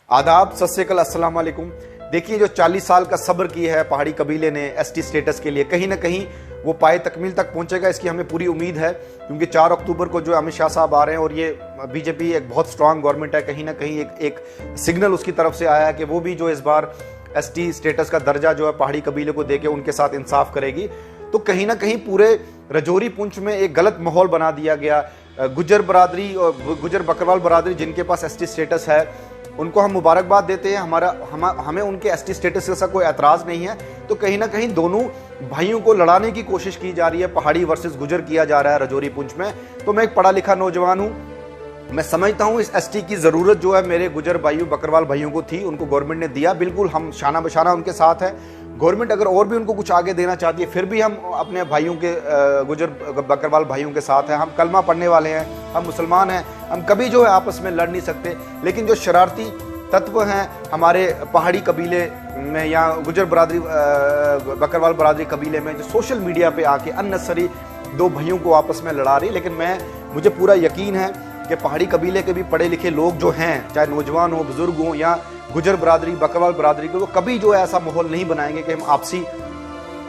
आदाब, सत श्री अकाल, अस्सलाम वालेकुम। देखिए, जो 40 साल का सब्र किया है पहाड़ी कबीले ने एसटी स्टेटस के लिए, कहीं ना कहीं वो पाए तकमील तक पहुंचेगा, इसकी हमें पूरी उम्मीद है। क्योंकि 4 अक्टूबर को जो अमित शाह साहब आ रहे हैं और ये बीजेपी एक बहुत स्ट्रांग गवर्नमेंट है, कहीं ना कहीं एक सिग्नल उसकी तरफ से आया है कि वो भी जो इस बार एसटी स्टेटस का दर्जा जो है पहाड़ी कबीले को देके उनके साथ इंसाफ करेगी। तो कहीं ना कहीं पूरे रजौरी पुंछ में एक गलत माहौल बना दिया गया। गुजर बरादरी और गुजर बकरवाल बरादरी जिनके पास एसटी स्टेटस है, उनको हम मुबारकबाद देते हैं। हमें उनके एसटी स्टेटस से कोई एतराज़ नहीं है। तो कहीं ना कहीं दोनों भाइयों को लड़ाने की कोशिश की जा रही है, पहाड़ी वर्सेस गुजर किया जा रहा है रजौरी पुंछ में। तो मैं एक पढ़ा लिखा नौजवान हूँ, मैं समझता हूँ इस एसटी की ज़रूरत जो है मेरे गुजर भाइयों बकरवाल भाइयों को थी, उनको गवर्नमेंट ने दिया। बिल्कुल हम शाना बशाना उनके साथ है। गवर्नमेंट अगर और भी उनको कुछ आगे देना चाहती है, फिर भी हम अपने भाइयों के गुजर बकरवाल भाइयों के साथ हैं। हम कलमा पढ़ने वाले हैं, हम मुसलमान हैं, हम कभी जो है आपस में लड़ नहीं सकते। लेकिन जो शरारती तत्व हैं हमारे पहाड़ी कबीले में या गुजर बरादरी बकरवाल बरादरी कबीले में, जो सोशल मीडिया पे आके अननेसेसरी दो भाइयों को आपस में लड़ा रही। लेकिन मुझे पूरा यकीन है कि पहाड़ी कबीले के भी पढ़े लिखे लोग जो हैं, चाहे नौजवान हो, बुजुर्ग हो या गुजर बरादरी बकरवाल बरादरी के, वो कभी जो है ऐसा माहौल नहीं बनाएंगे कि हम आपसी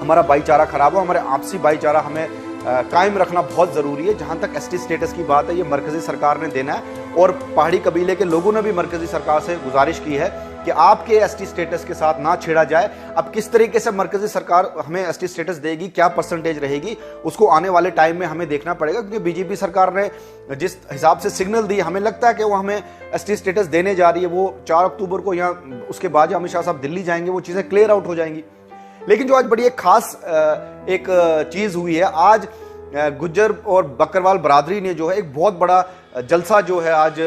हमारा भाईचारा खराब हो। हमारे आपसी भाईचारा हमें कायम रखना बहुत ज़रूरी है। जहाँ तक एसटी स्टेटस की बात है, ये मरकज़ी सरकार ने देना है और पहाड़ी कबीले के लोगों ने भी मरकज़ी सरकार से गुजारिश की है कि आपके एसटी स्टेटस के साथ ना छेड़ा जाए। अब किस तरीके से मरकज़ी सरकार हमें एसटी स्टेटस देगी, क्या परसेंटेज रहेगी, उसको आने वाले टाइम में हमें देखना पड़ेगा। क्योंकि बीजेपी सरकार ने जिस हिसाब से सिग्नल दी, हमें लगता है कि वो हमें एसटी स्टेटस देने जा रही है। वो 4 अक्टूबर को या उसके बाद अमित शाह साहब दिल्ली जाएंगे, वो चीज़ें क्लियर आउट हो जाएंगी। लेकिन जो आज बड़ी एक खास एक चीज़ हुई है, आज गुज्जर और बकरवाल बरादरी ने जो है एक बहुत बड़ा जलसा जो है आज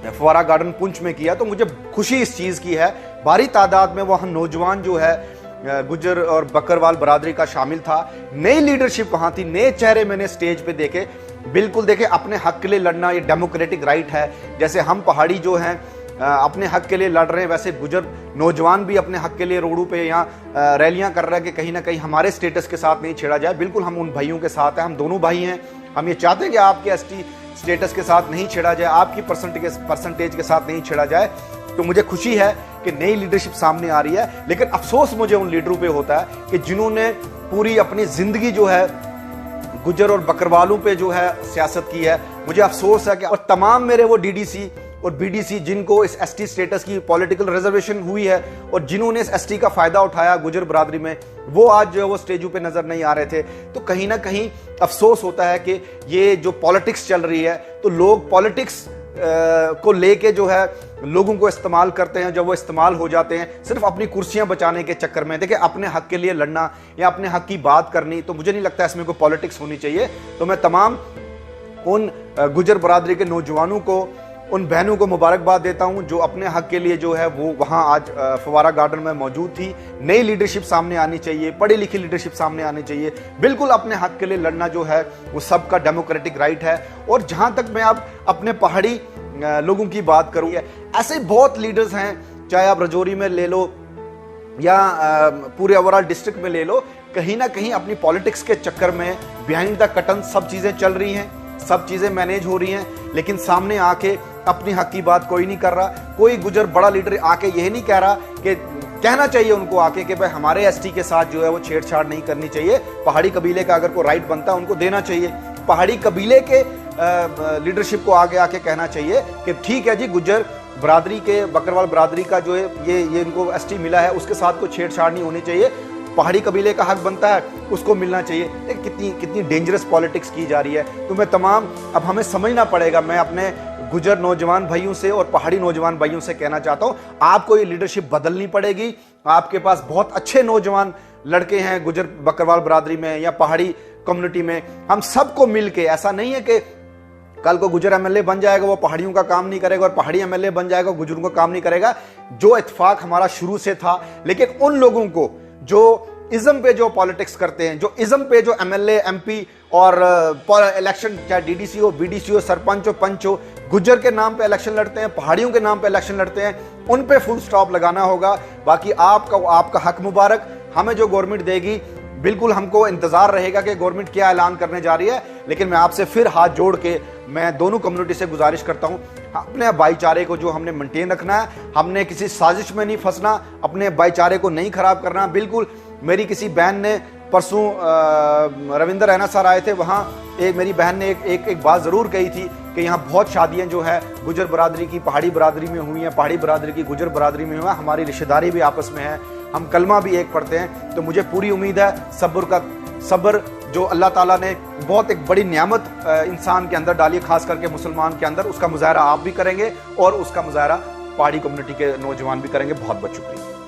फव्वारा गार्डन पुंछ में किया। तो मुझे खुशी इस चीज़ की है, भारी तादाद में वहाँ नौजवान जो है गुज्जर और बकरवाल बरादरी का शामिल था। नई लीडरशिप वहाँ थी, नए चेहरे मैंने स्टेज पे देखे। बिल्कुल देखे, अपने हक के लिए लड़ना ये डेमोक्रेटिक राइट है। जैसे हम पहाड़ी जो हैं अपने हक के लिए लड़ रहे हैं, वैसे गुजर नौजवान भी अपने हक के लिए रोडों पे या रैलियां कर रहे हैं कि कहीं ना कहीं हमारे स्टेटस के साथ नहीं छेड़ा जाए। बिल्कुल हम उन भाइयों के साथ हैं, हम दोनों भाई हैं। हम ये चाहते हैं कि आपके एसटी स्टेटस के साथ नहीं छेड़ा जाए, आपकी परसेंटेज के साथ नहीं छेड़ा जाए। तो मुझे खुशी है कि नई लीडरशिप सामने आ रही है। लेकिन अफसोस मुझे उन लीडरों पर होता है कि जिन्होंने पूरी अपनी जिंदगी जो है गुजर और बकरवालों पे जो है सियासत की है। मुझे अफसोस है कि और तमाम मेरे वो डीडीसी और बीडीसी जिनको इस एसटी स्टेटस की पॉलिटिकल रिजर्वेशन हुई है और जिन्होंने इस एसटी का फायदा उठाया गुजर बरादरी में, वो आज जो है वो स्टेजों पे नजर नहीं आ रहे थे। तो कहीं ना कहीं अफसोस होता है कि ये जो पॉलिटिक्स चल रही है, तो लोग पॉलिटिक्स को लेके जो है लोगों को इस्तेमाल करते हैं। जब वो इस्तेमाल हो जाते हैं सिर्फ अपनी कुर्सियां बचाने के चक्कर में, देखिए अपने हक के लिए लड़ना या अपने हक की बात करनी, तो मुझे नहीं लगता इसमें कोई पॉलिटिक्स होनी चाहिए। तो मैं तमाम उन गुजर बरादरी के नौजवानों को, उन बहनों को मुबारकबाद देता हूं जो अपने हक के लिए जो है वो वहां आज फव्वारा गार्डन में मौजूद थी। नई लीडरशिप सामने आनी चाहिए, पढ़ी लिखी लीडरशिप सामने आनी चाहिए। बिल्कुल अपने हक के लिए लड़ना जो है वो सबका डेमोक्रेटिक राइट है। और जहां तक मैं अब अपने पहाड़ी लोगों की बात करूँ, ऐसे बहुत लीडर्स हैं, चाहे आप रजौरी में ले लो या पूरे ओवरऑल डिस्ट्रिक्ट में ले लो, कहीं ना कहीं अपनी पॉलिटिक्स के चक्कर में बिहाइंड द कर्टन सब चीजें चल रही हैं, सब चीजें मैनेज हो रही हैं। लेकिन सामने आके अपनी हक की बात कोई नहीं कर रहा। कोई गुजर बड़ा लीडर आके यह नहीं कह रहा कि कहना चाहिए उनको आके कि भाई हमारे एसटी के साथ जो है वो छेड़छाड़ नहीं करनी चाहिए। पहाड़ी कबीले का अगर कोई राइट बनता है उनको देना चाहिए। पहाड़ी कबीले के लीडरशिप को आगे आके कहना चाहिए कि ठीक है जी, गुजर बरादरी के बकरवाल बरादरी का जो है ये इनको एसटी मिला है, उसके साथ कोई छेड़छाड़ नहीं होनी चाहिए। पहाड़ी कबीले का हक बनता है, उसको मिलना चाहिए। कितनी डेंजरस पॉलिटिक्स की जा रही है। तो मैं तमाम, अब हमें समझना पड़ेगा। मैं अपने गुजर नौजवान भाइयों से और पहाड़ी नौजवान भाइयों से कहना चाहता हूं, आपको ये लीडरशिप बदलनी पड़ेगी। आपके पास बहुत अच्छे नौजवान लड़के हैं गुजर बकरवाल बरादरी में या पहाड़ी कम्युनिटी में। हम सबको मिलके, ऐसा नहीं है कि कल को गुजर एमएलए बन जाएगा वो पहाड़ियों का काम नहीं करेगा और पहाड़ी एमएलए बन जाएगा गुजरों का काम नहीं करेगा। जो इत्तेफाक हमारा शुरू से था, लेकिन उन लोगों को जो इज्म पे जो पॉलिटिक्स करते हैं, जो इज्म पे जो एमएलए एमपी और इलेक्शन, चाहे डीडीसी हो, बीडीसी हो, सरपंच हो, पंच हो, गुज्जर के नाम पे इलेक्शन लड़ते हैं, पहाड़ियों के नाम पे इलेक्शन लड़ते हैं, उन पे फुल स्टॉप लगाना होगा। बाकी आपका हक मुबारक। हमें जो गवर्नमेंट देगी बिल्कुल हमको इंतजार रहेगा कि गवर्नमेंट क्या ऐलान करने जा रही है, लेकिन मैं आपसे फिर हाथ जोड़ के मैं दोनों कम्युनिटी से गुजारिश करता हूं, अपने भाईचारे को जो हमने मेंटेन रखना है, हमने किसी साजिश में नहीं फंसना, अपने भाईचारे को नहीं खराब करना। बिल्कुल मेरी किसी बहन ने परसों रविंदर रैना सर आए थे, वहाँ एक मेरी बहन ने एक बात ज़रूर कही थी कि यहाँ बहुत शादियाँ जो है गुजर बरादरी की पहाड़ी बरादरी में हुई हैं, पहाड़ी बरादरी की गुजर बरादरी में हुआ, हमारी रिश्तेदारी भी आपस में है, हम कलमा भी एक पढ़ते हैं। तो मुझे पूरी उम्मीद है सब्र जो अल्लाह ताला ने बहुत एक बड़ी नियामत इंसान के अंदर डाली है, खास करके मुसलमान के अंदर, उसका मुजाहरा आप भी करेंगे और उसका मुजाहरा पहाड़ी कम्युनिटी के नौजवान भी करेंगे। बहुत बहुत शुक्रिया।